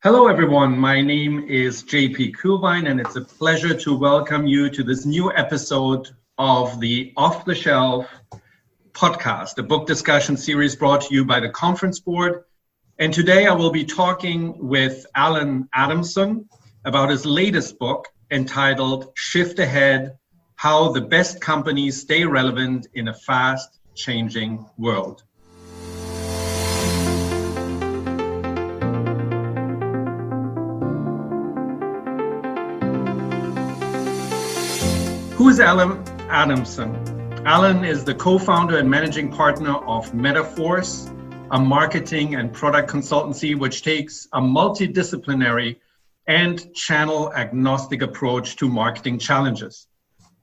Hello, everyone. My name is JP Kuhlbein, and it's a pleasure to welcome you to this new episode of the Off the Shelf podcast, a book discussion series brought to you by the Conference Board. And today I will be talking with Allan Adamson about his latest book entitled Shift Ahead: How the Best Companies Stay Relevant in a Fast-Changing World. Who is Allan Adamson? Allan is the co-founder and managing partner of Metaforce, a marketing and product consultancy which takes a multi-disciplinary and channel-agnostic approach to marketing challenges.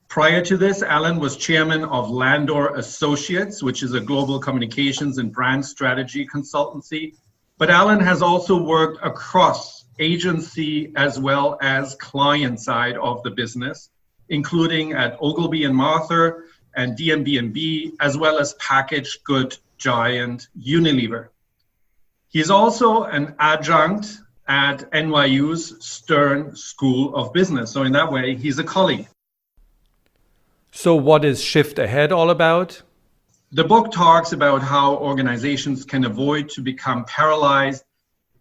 Prior to this, Allan was chairman of Landor Associates, which is a global communications and brand strategy consultancy. But Allan has also worked across agency as well as client side of the business, including at Ogilvy and Martha and DMB&amp, as well as packaged good giant Unilever. He's also an adjunct at NYU's Stern School of Business. So in that way, he's a colleague. So what is Shift Ahead all about? The book talks about how organizations can avoid to become paralyzed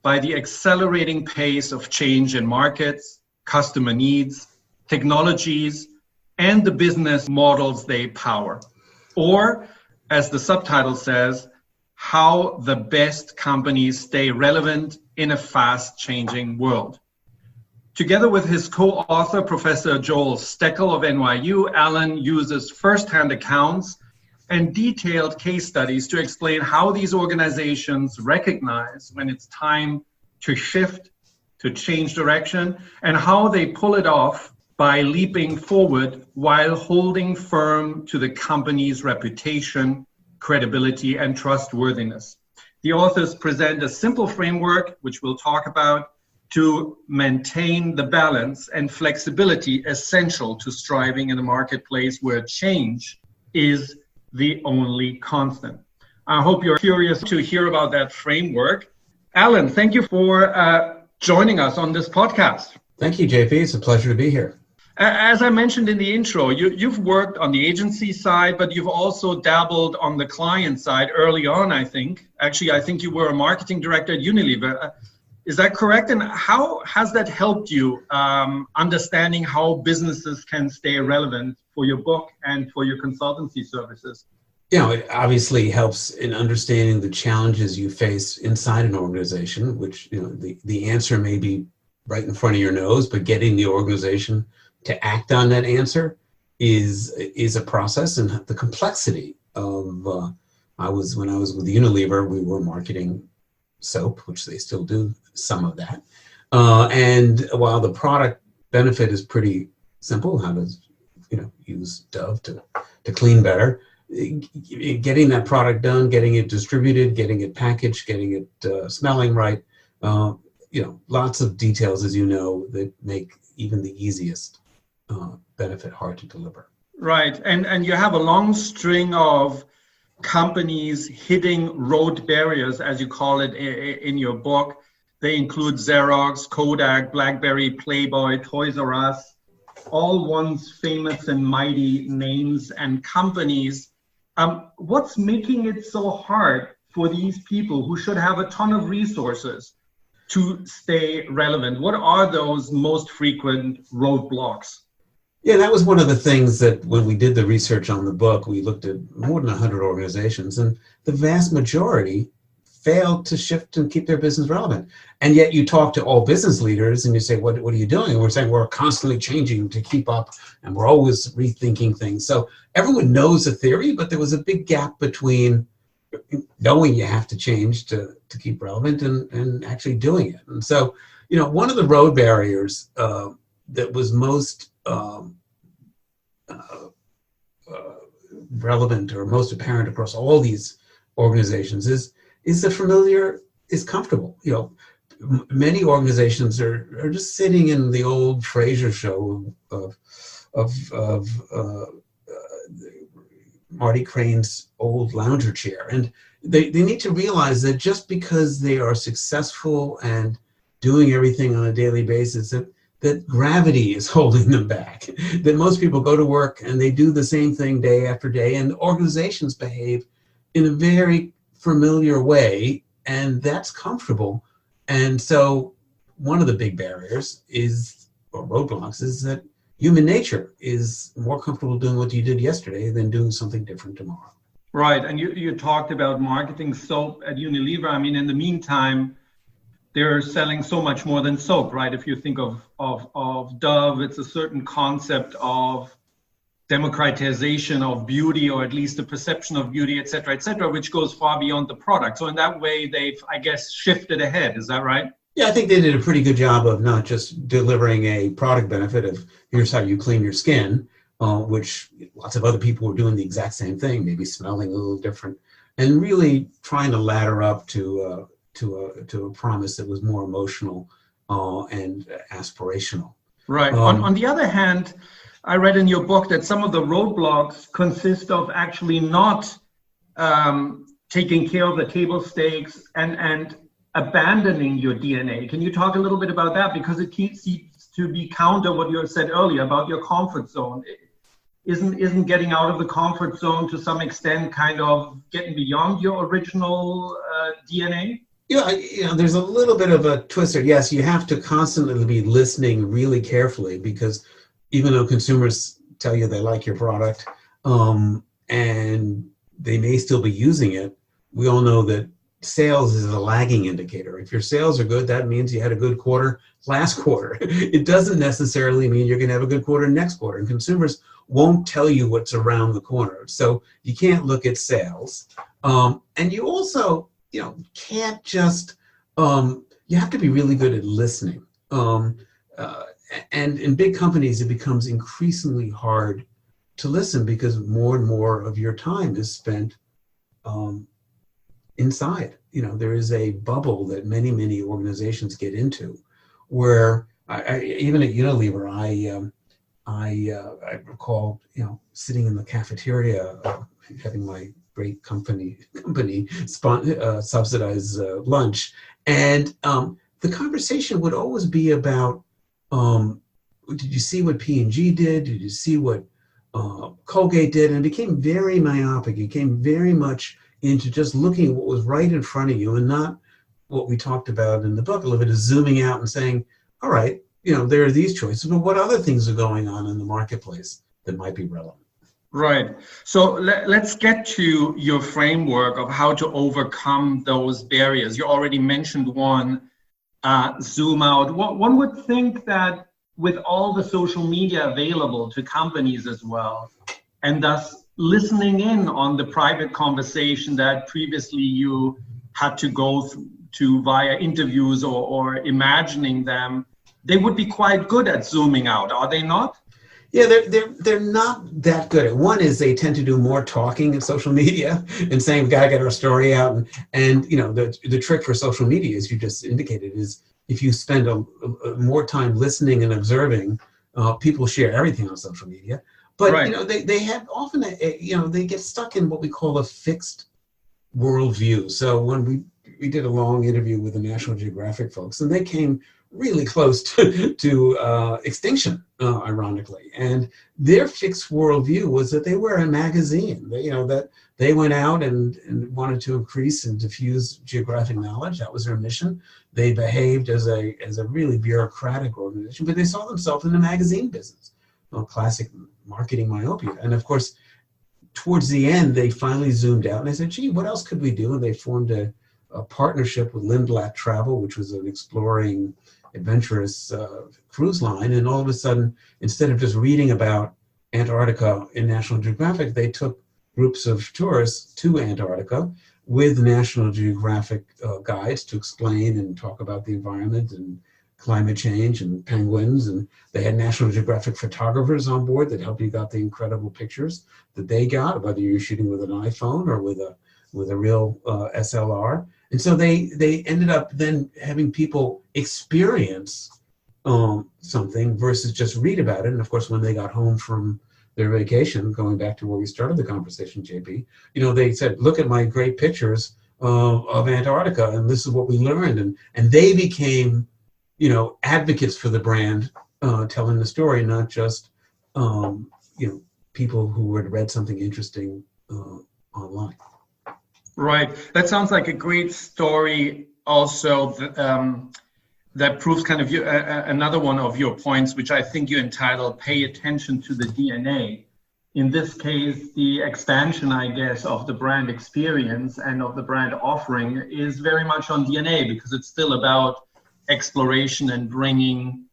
by the accelerating pace of change in markets, customer needs, technologies, and the business models they power. Or, as the subtitle says, how the best companies stay relevant in a fast-changing world. Together with his co-author, Professor Joel Steckel of NYU, Allan uses first-hand accounts and detailed case studies to explain how these organizations recognize when it's time to shift, to change direction, and how they pull it off by leaping forward while holding firm to the company's reputation, credibility, and trustworthiness. The authors present a simple framework, which we'll talk about, to maintain the balance and flexibility essential to striving in a marketplace where change is the only constant. I hope you're curious to hear about that framework. Allan, thank you for joining us on this podcast. Thank you, JP. It's a pleasure to be here. As I mentioned in the intro, you've worked on the agency side, but you've also dabbled on the client side early on, I think. Actually, I think you were a marketing director at Unilever. Is that correct? And how has that helped you understanding how businesses can stay relevant for your book and for your consultancy services? It obviously helps in understanding the challenges you face inside an organization, which, the answer may be right in front of your nose, but getting the organization to act on that answer is a process. And the complexity of, when I was with Unilever, we were marketing soap, which they still do some of that. And while the product benefit is pretty simple, how to, use Dove to clean better, getting that product done, getting it distributed, getting it packaged, getting it smelling right, lots of details, as you know, that make even the easiest benefit hard to deliver. Right, and you have a long string of companies hitting road barriers, as you call it in your book. They include Xerox, Kodak, BlackBerry, Playboy, Toys R Us, all once famous and mighty names and companies. What's making it so hard for these people who should have a ton of resources to stay relevant? What are those most frequent roadblocks? Yeah, that was one of the things that when we did the research on the book, we looked at more than 100 organizations, and the vast majority failed to shift and keep their business relevant. And yet you talk to all business leaders and you say, what are you doing? And we're saying we're constantly changing to keep up, and we're always rethinking things. So everyone knows the theory, but there was a big gap between knowing you have to change to keep relevant and actually doing it. And so, one of the road barriers that was most relevant or most apparent across all these organizations is the familiar is comfortable. Many organizations are just sitting in the old Frasier show of Marty Crane's old lounger chair, and they need to realize that just because they are successful and doing everything on a daily basis, that gravity is holding them back, that most people go to work and they do the same thing day after day, and organizations behave in a very familiar way, and that's comfortable. And so one of the big barriers is, or roadblocks, is that human nature is more comfortable doing what you did yesterday than doing something different tomorrow. Right, and you talked about marketing soap at Unilever. I mean, in the meantime, they're selling so much more than soap, right? If you think of Dove, it's a certain concept of democratization of beauty, or at least the perception of beauty, et cetera, which goes far beyond the product. So in that way, they've, I guess, shifted ahead. Is that right? Yeah, I think they did a pretty good job of not just delivering a product benefit of here's how you clean your skin, which lots of other people were doing the exact same thing, maybe smelling a little different, and really trying to ladder up to a promise that was more emotional and aspirational. Right. On the other hand, I read in your book that some of the roadblocks consist of actually not taking care of the table stakes and abandoning your DNA. Can you talk a little bit about that? Because it seems to be counter what you said earlier about your comfort zone. Isn't getting out of the comfort zone to some extent kind of getting beyond your original DNA? Yeah, there's a little bit of a twist there. Yes, you have to constantly be listening really carefully, because even though consumers tell you they like your product and they may still be using it, we all know that sales is a lagging indicator. If your sales are good, that means you had a good quarter last quarter. It doesn't necessarily mean you're going to have a good quarter next quarter. And consumers won't tell you what's around the corner. So you can't look at sales. And you also, can't just, you have to be really good at listening. And in big companies, it becomes increasingly hard to listen because more and more of your time is spent inside. There is a bubble that many organizations get into, where even at Unilever, I recall, sitting in the cafeteria, having my great company subsidize lunch, and the conversation would always be about, did you see what P&G did? Did you see what Colgate did? And it became very myopic. It became very much into just looking at what was right in front of you, and not what we talked about in the book a little bit, is zooming out and saying, all right, there are these choices, but what other things are going on in the marketplace that might be relevant? Right. So let's get to your framework of how to overcome those barriers. You already mentioned one, zoom out. One would think that with all the social media available to companies as well, and thus listening in on the private conversation that previously you had to go to via interviews or imagining them, they would be quite good at zooming out, are they not? Yeah, they're not that good at. One is they tend to do more talking in social media and saying, we got to get our story out. And the trick for social media, as you just indicated, is if you spend a more time listening and observing, people share everything on social media. But, right. They have often, they get stuck in what we call a fixed worldview. So when we did a long interview with the National Geographic folks, and they came really close to extinction, ironically. And their fixed worldview was that they were a magazine. That they went out and wanted to increase and diffuse geographic knowledge. That was their mission. They behaved as a really bureaucratic organization, but they saw themselves in the magazine business. Classic marketing myopia. And of course, towards the end, they finally zoomed out and they said, gee, what else could we do? And they formed a partnership with Lindblad Travel, which was an exploring, adventurous cruise line. And all of a sudden, instead of just reading about Antarctica in National Geographic, they took groups of tourists to Antarctica with National Geographic guides to explain and talk about the environment and climate change and penguins. And they had National Geographic photographers on board that helped you got the incredible pictures that they got, whether you're shooting with an iPhone or with a real SLR. And so they ended up then having people experience something versus just read about it. And of course, when they got home from their vacation, going back to where we started the conversation, JP, they said, look at my great pictures of Antarctica, and this is what we learned. And they became advocates for the brand telling the story, not just, people who had read something interesting online. Right. That sounds like a great story also that proves kind of another one of your points, which I think you entitled Pay Attention to the DNA. In this case, the expansion, I guess, of the brand experience and of the brand offering is very much on DNA, because it's still about exploration and bringing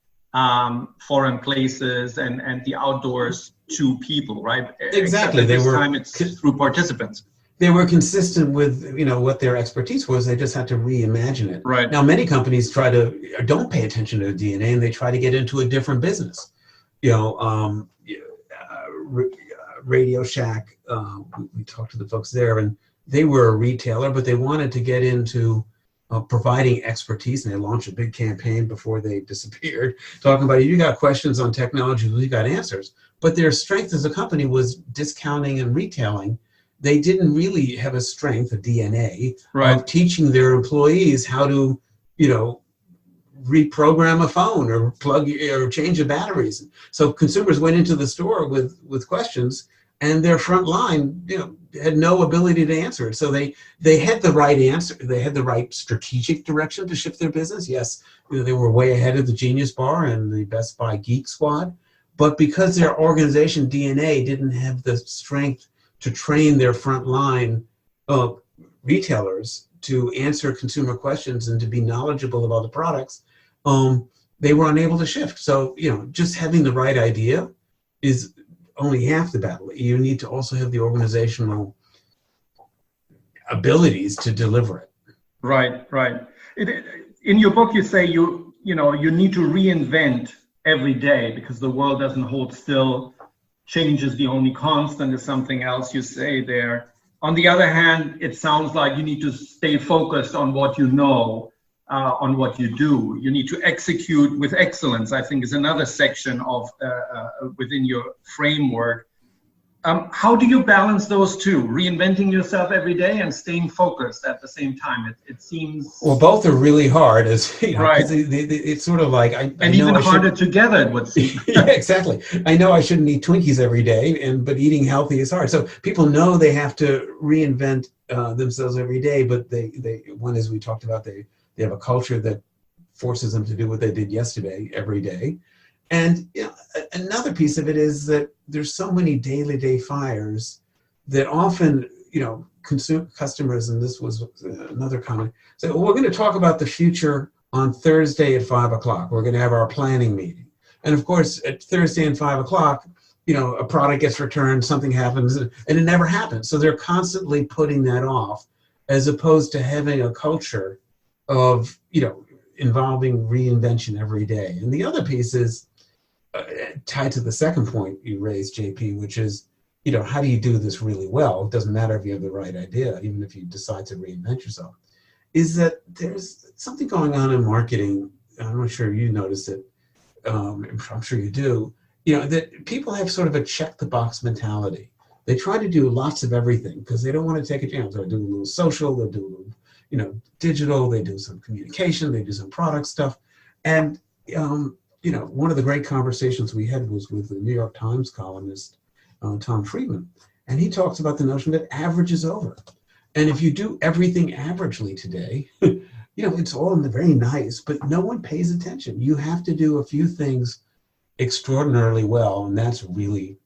foreign places and the outdoors to people, right? Exactly. This time it's through participants. They were consistent with, what their expertise was. They just had to reimagine it. Right. Now, many companies don't pay attention to the DNA, and they try to get into a different business. Radio Shack, we talked to the folks there, and they were a retailer, but they wanted to get into providing expertise, and they launched a big campaign before they disappeared, talking about, you got questions on technology, we got answers. But their strength as a company was discounting and retailing. They didn't really have a strength, a DNA, of teaching their employees how to, reprogram a phone or plug or change the batteries. So consumers went into the store with questions, and their front line, had no ability to answer it. So they had the right answer. They had the right strategic direction to shift their business. Yes, they were way ahead of the Genius Bar and the Best Buy Geek Squad, but because their organization DNA didn't have the strength to train their frontline retailers to answer consumer questions and to be knowledgeable about the products, they were unable to shift. So, just having the right idea is only half the battle. You need to also have the organizational abilities to deliver it. Right. In your book, you say you need to reinvent every day because the world doesn't hold still. Change is the only constant is something else you say there. On the other hand, it sounds like you need to stay focused on what you know, on what you do. You need to execute with excellence, I think is another section of within your framework. How do you balance those two, reinventing yourself every day and staying focused at the same time? It seems... Well, both are really hard, right. It's sort of like... And even harder together, it would seem. Yeah, exactly. I know I shouldn't eat Twinkies every day, but eating healthy is hard. So people know they have to reinvent themselves every day, but one, as we talked about, they have a culture that forces them to do what they did yesterday, every day. And another piece of it is that there's so many day fires that often, customers, and this was another comment, say, well, we're going to talk about the future on Thursday at 5 o'clock. We're going to have our planning meeting. And of course, at Thursday at 5 o'clock, a product gets returned, something happens, and it never happens. So they're constantly putting that off, as opposed to having a culture of, involving reinvention every day. And the other piece is, tied to the second point you raised, JP, which is, how do you do this really well? It doesn't matter if you have the right idea, even if you decide to reinvent yourself, is that there's something going on in marketing. I'm not sure you notice it. I'm sure you do, that people have sort of a check the box mentality. They try to do lots of everything because they don't want to take a chance. They'll do a little social, they'll do a little, digital, they do some communication, they do some product stuff. And, one of the great conversations we had was with the New York Times columnist, Tom Friedman, and he talks about the notion that average is over. And if you do everything averagely today, it's all very nice, but no one pays attention. You have to do a few things extraordinarily well, and that's really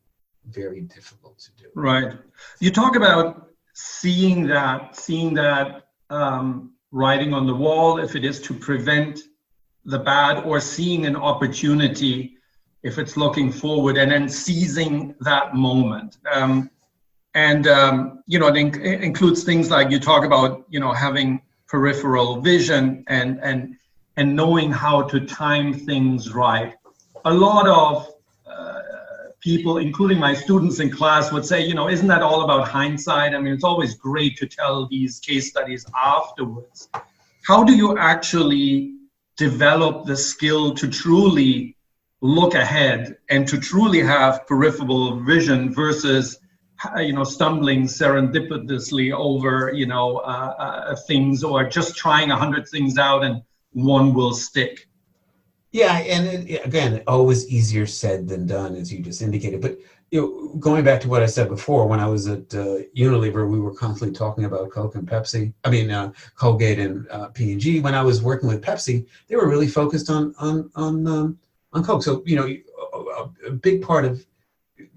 very difficult to do. Right. You talk about seeing that writing on the wall, if it is to prevent the bad, or seeing an opportunity if it's looking forward, and then seizing that moment. It includes things like you talk about, having peripheral vision and knowing how to time things right. A lot of people, including my students in class, would say, isn't that all about hindsight? I mean, it's always great to tell these case studies afterwards. How do you actually develop the skill to truly look ahead and to truly have peripheral vision versus, stumbling serendipitously over, things, or just trying 100 things out and one will stick? Yeah, and again, always easier said than done, as you just indicated. But going back to what I said before, when I was at Unilever, we were constantly talking about Coke and Pepsi. I mean, Colgate and P&G. When I was working with Pepsi, they were really focused on Coke. So a big part of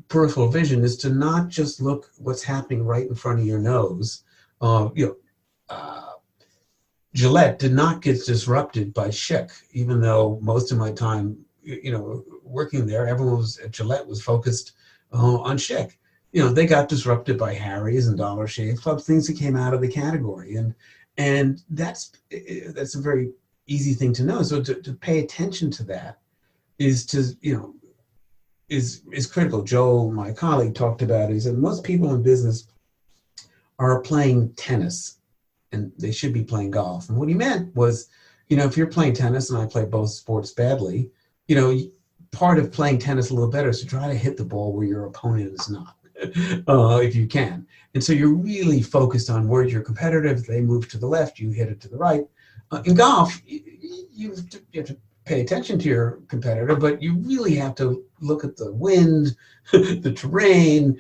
peripheral vision is to not just look what's happening right in front of your nose. Gillette did not get disrupted by Schick, even though most of my time, working there, everyone at Gillette was focused on Schick. They got disrupted by Harry's and Dollar Shave Club, things that came out of the category, and that's a very easy thing to know. So to pay attention to that is critical. Joel, my colleague, talked about it. He said most people in business are playing tennis, and they should be playing golf. And what he meant was, if you're playing tennis, and I play both sports badly, part of playing tennis a little better is to try to hit the ball where your opponent is not, if you can. And so you're really focused on where your competitor, if they move to the left, you hit it to the right. In golf, you have to pay attention to your competitor, but you really have to look at the wind, the terrain,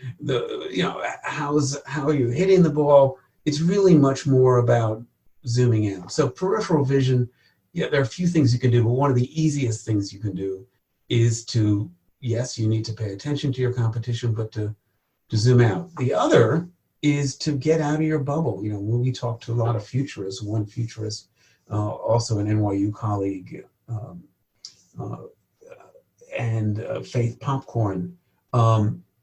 how you're hitting the ball. It's really much more about zooming in. So peripheral vision, there are a few things you can do, but one of the easiest things you can do is to, yes, you need to pay attention to your competition, but to zoom out. The other is to get out of your bubble. When we talk to a lot of futurists, one futurist, also an NYU colleague, and Faith Popcorn,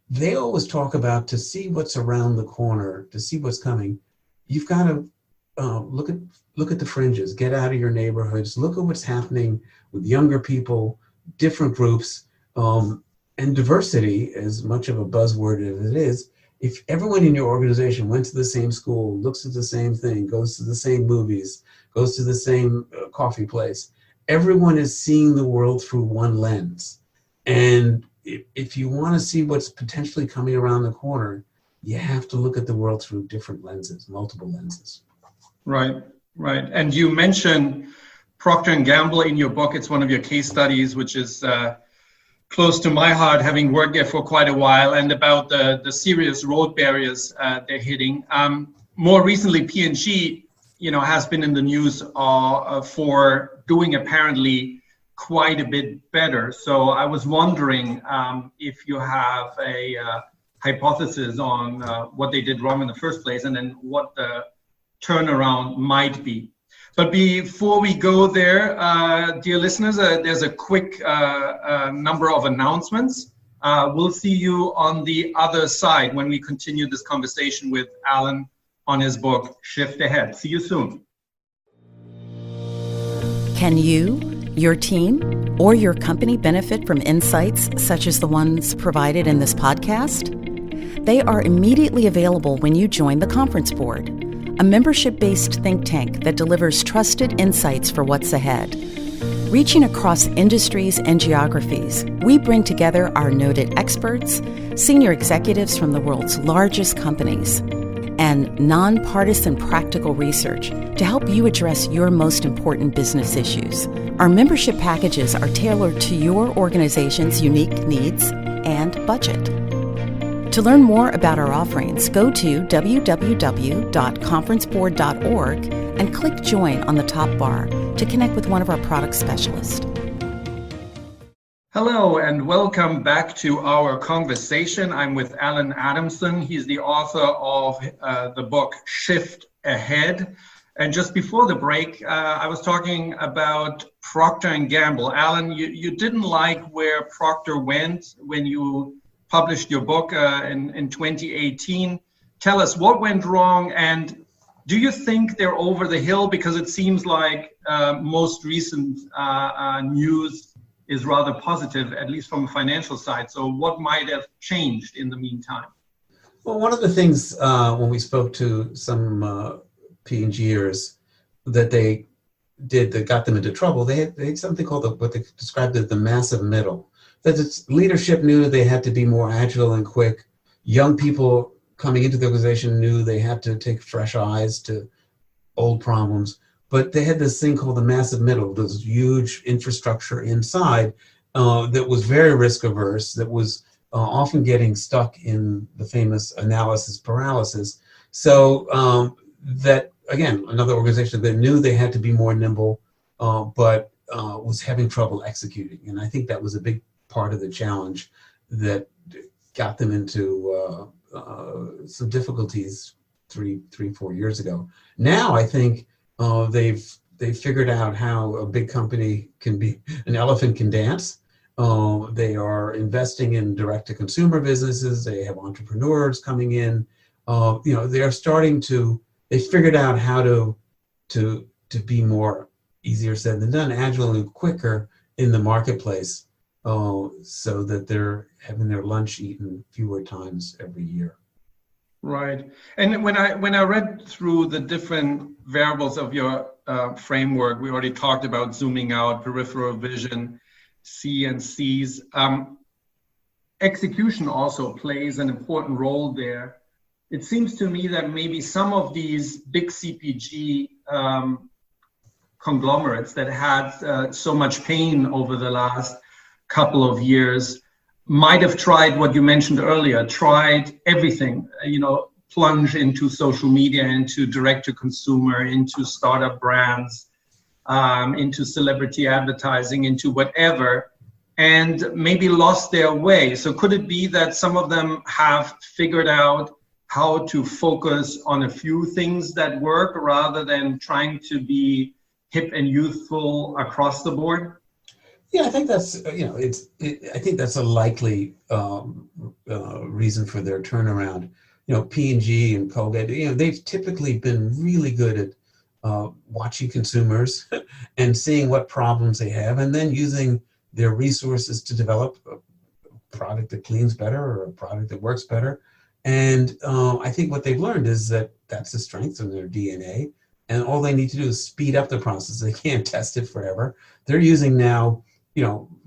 they always talk about, to see what's around the corner, to see what's coming, you've got to look at the fringes, get out of your neighborhoods, look at what's happening with younger people, different groups, and diversity, as much of a buzzword as it is. If everyone in your organization went to the same school, looks at the same thing, goes to the same movies, goes to the same coffee place, everyone is seeing the world through one lens. And if you want to see what's potentially coming around the corner, you have to look at the world through different lenses, multiple lenses. Right. And you mentioned Procter & Gamble in your book. It's one of your case studies, which is close to my heart, having worked there for quite a while, and about the serious road barriers they're hitting. More recently, P&G, has been in the news for doing apparently quite a bit better. So I was wondering if you have a hypothesis on what they did wrong in the first place, and then what the turnaround might be. But before we go there, dear listeners, there's a quick number of announcements. We'll see you on the other side when we continue this conversation with Allan on his book, Shift Ahead. See you soon. Can you, your team, or your company benefit from insights such as the ones provided in this podcast? They are immediately available when you join the Conference Board, a membership-based think tank that delivers trusted insights for what's ahead. Reaching across industries and geographies, we bring together our noted experts, senior executives from the world's largest companies, and nonpartisan practical research to help you address your most important business issues. Our membership packages are tailored to your organization's unique needs and budget. To learn more about our offerings, go to www.conferenceboard.org and click Join on the top bar to connect with one of our product specialists. Hello and welcome back to our conversation. I'm with Allan Adamson. He's the author of the book Shift Ahead. And just before the break, I was talking about Procter & Gamble. Allan, you didn't like where Procter went when you published your book in 2018. Tell us what went wrong, and do you think they're over the hill? Because it seems like most recent news is rather positive, at least from a financial side. So what might have changed in the meantime? Well, one of the things when we spoke to some P&Gers that they did that got them into trouble, they had something called what they described as the massive middle. That its leadership knew they had to be more agile and quick. Young people coming into the organization knew they had to take fresh eyes to old problems. but they had this thing called the massive middle, this huge infrastructure inside that was very risk averse, that was often getting stuck in the famous analysis paralysis. So that, again, another organization that knew they had to be more nimble, but was having trouble executing. And I think that was a big part of the challenge that got them into some difficulties 4 years ago. Now I think they've figured out how a big company can be, an elephant can dance. They are investing in direct-to-consumer businesses. They have entrepreneurs coming in. They are starting to. They figured out how to be more easier said than done, agile and quicker in the marketplace, so that they're having their lunch eaten fewer times every year. Right. And when I read through the different variables of your framework, we already talked about zooming out, peripheral vision, C and C's. Execution also plays an important role there. It seems to me that maybe some of these big CPG conglomerates that had so much pain over the last couple of years might have tried what you mentioned earlier, tried everything, plunge into social media, into direct to consumer, into startup brands, into celebrity advertising, into whatever, and maybe lost their way. So could it be that some of them have figured out how to focus on a few things that work rather than trying to be hip and youthful across the board? Yeah, I think that's I think that's a likely reason for their turnaround. P&G and Colgate, they've typically been really good at watching consumers and seeing what problems they have, and then using their resources to develop a product that cleans better or a product that works better. And I think what they've learned is that that's a strength in their DNA, and all they need to do is speed up the process. They can't test it forever. They're using now,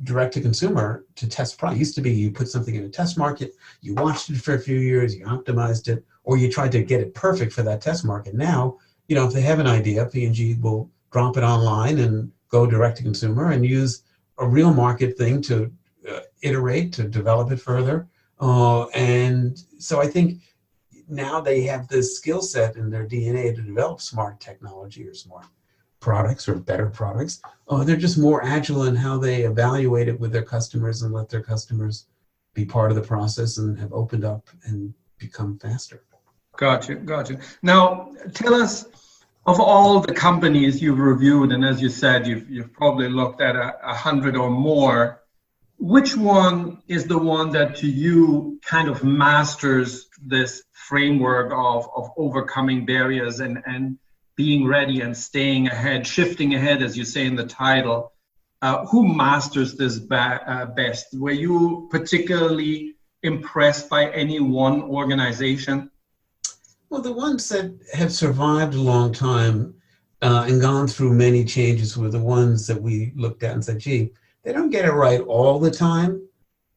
direct to consumer to test product. It used to be you put something in a test market, you watched it for a few years, you optimized it, or you tried to get it perfect for that test market. Now, if they have an idea, P&G will drop it online and go direct to consumer and use a real market thing to iterate, to develop it further. And so I think now they have this skill set in their DNA to develop smart technology or smart products or better products. They're just more agile in how they evaluate it with their customers and let their customers be part of the process, and have opened up and become faster. Gotcha. Now, tell us, of all the companies you've reviewed, and as you said, you've probably looked at 100 or more, which one is the one that to you kind of masters this framework of overcoming barriers and being ready and staying ahead, shifting ahead, as you say in the title? Who masters this best? Were you particularly impressed by any one organization? Well, the ones that have survived a long time and gone through many changes were the ones that we looked at and said, gee, they don't get it right all the time,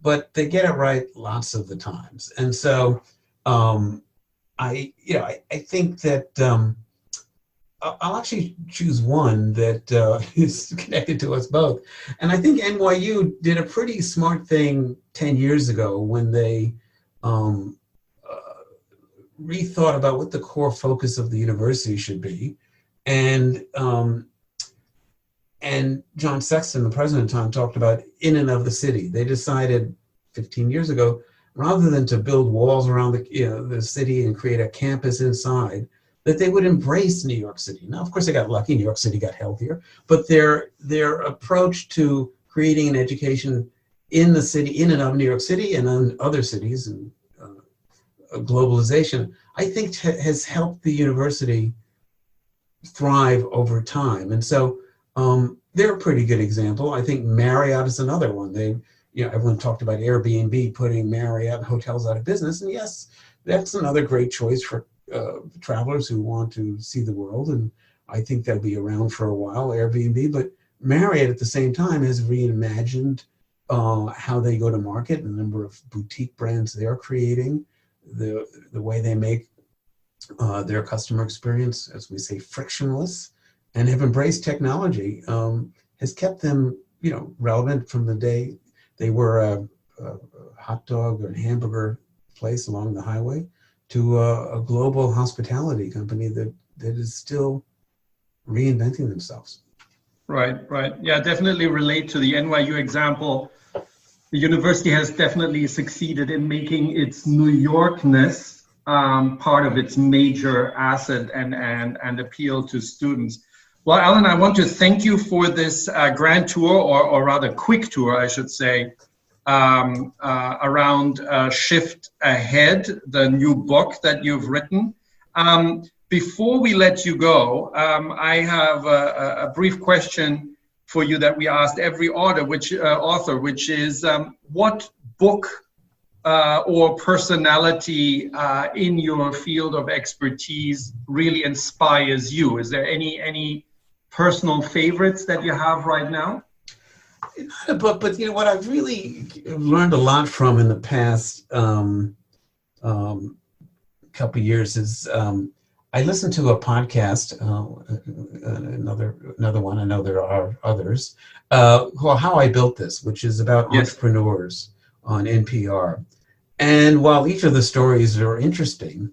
but they get it right lots of the times. And so I think that I'll actually choose one that is connected to us both. And I think NYU did a pretty smart thing 10 years ago when they rethought about what the core focus of the university should be. And John Sexton, the president at the time, talked about in and of the city. They decided 15 years ago, rather than to build walls around the city and create a campus inside, that they would embrace New York City. Now, of course, they got lucky. New York City got healthier, but their approach to creating an education in the city, in and of New York City and in other cities, and globalization, I think has helped the university thrive over time. And so they're a pretty good example. I think Marriott is another one. Everyone talked about Airbnb putting Marriott hotels out of business. And yes, that's another great choice for travelers who want to see the world. And I think they'll be around for a while, Airbnb. But Marriott at the same time has reimagined how they go to market, the number of boutique brands they're creating, the way they make their customer experience, as we say, frictionless, and have embraced technology has kept them, relevant from the day they were a hot dog or hamburger place along the highway to a global hospitality company that is still reinventing themselves. Right. Yeah, definitely relate to the NYU example. The university has definitely succeeded in making its New Yorkness part of its major asset and appeal to students. Well, Allan, I want to thank you for this grand tour, or rather quick tour, I should say, around Shift Ahead, the new book that you've written. Before we let you go, I have a brief question for you that we asked every author, which is what book or personality in your field of expertise really inspires you? Is there any personal favorites that you have right now? Not a book, but what I've really learned a lot from in the past couple of years is I listened to a podcast, another one, I know there are others, called How I Built This, which is about entrepreneurs on NPR. And while each of the stories are interesting,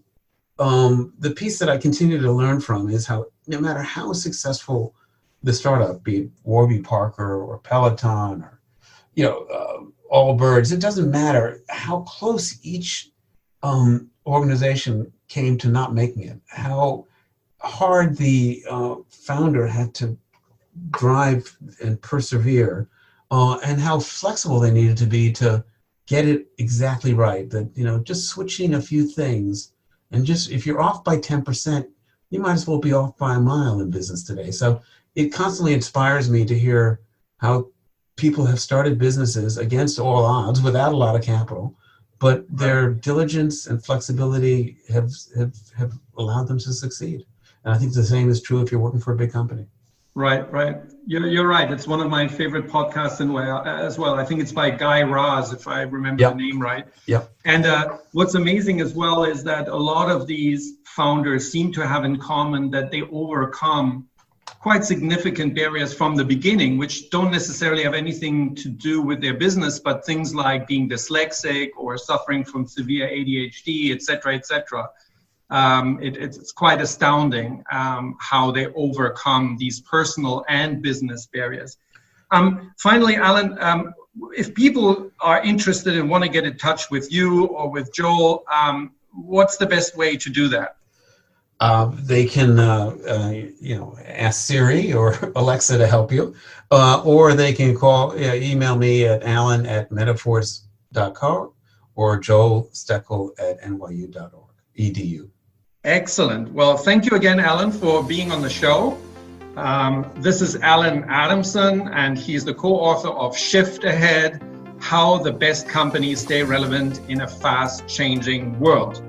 the piece that I continue to learn from is how no matter how successful the startup, be it Warby Parker or Peloton or, Allbirds, it doesn't matter how close each organization came to not making it, how hard the founder had to drive and persevere, and how flexible they needed to be to get it exactly right. That, just switching a few things, and just if you're off by 10%, you might as well be off by a mile in business today. So it constantly inspires me to hear how people have started businesses against all odds without a lot of capital, but their diligence and flexibility have allowed them to succeed. And I think the same is true if you're working for a big company. Right. You're right. It's one of my favorite podcasts as well. I think it's by Guy Raz, if I remember the name right. Yep. And what's amazing as well is that a lot of these founders seem to have in common that they overcome quite significant barriers from the beginning, which don't necessarily have anything to do with their business, but things like being dyslexic or suffering from severe ADHD, et cetera, it's quite astounding how they overcome these personal and business barriers. Finally, Allan, if people are interested and want to get in touch with you or with Joel, what's the best way to do that? They can, ask Siri or Alexa to help you, or they can email me at allan@metaforce.com or Joel Steckel at nyu.edu. Excellent. Well, thank you again, Allan, for being on the show. This is Allan Adamson, and he's the co-author of Shift Ahead, How the Best Companies Stay Relevant in a Fast-Changing World.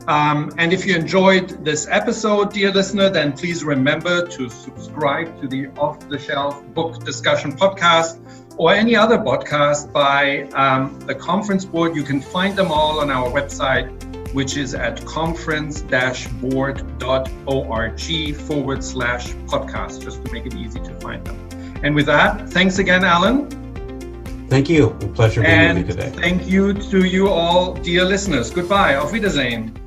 And if you enjoyed this episode, dear listener, then please remember to subscribe to the Off the Shelf Book Discussion Podcast or any other podcast by the Conference Board. You can find them all on our website, which is at conference-board.org/podcast, just to make it easy to find them. And with that, thanks again, Allan. Thank you. A pleasure being with you today. And thank you to you all, dear listeners. Goodbye. Auf Wiedersehen.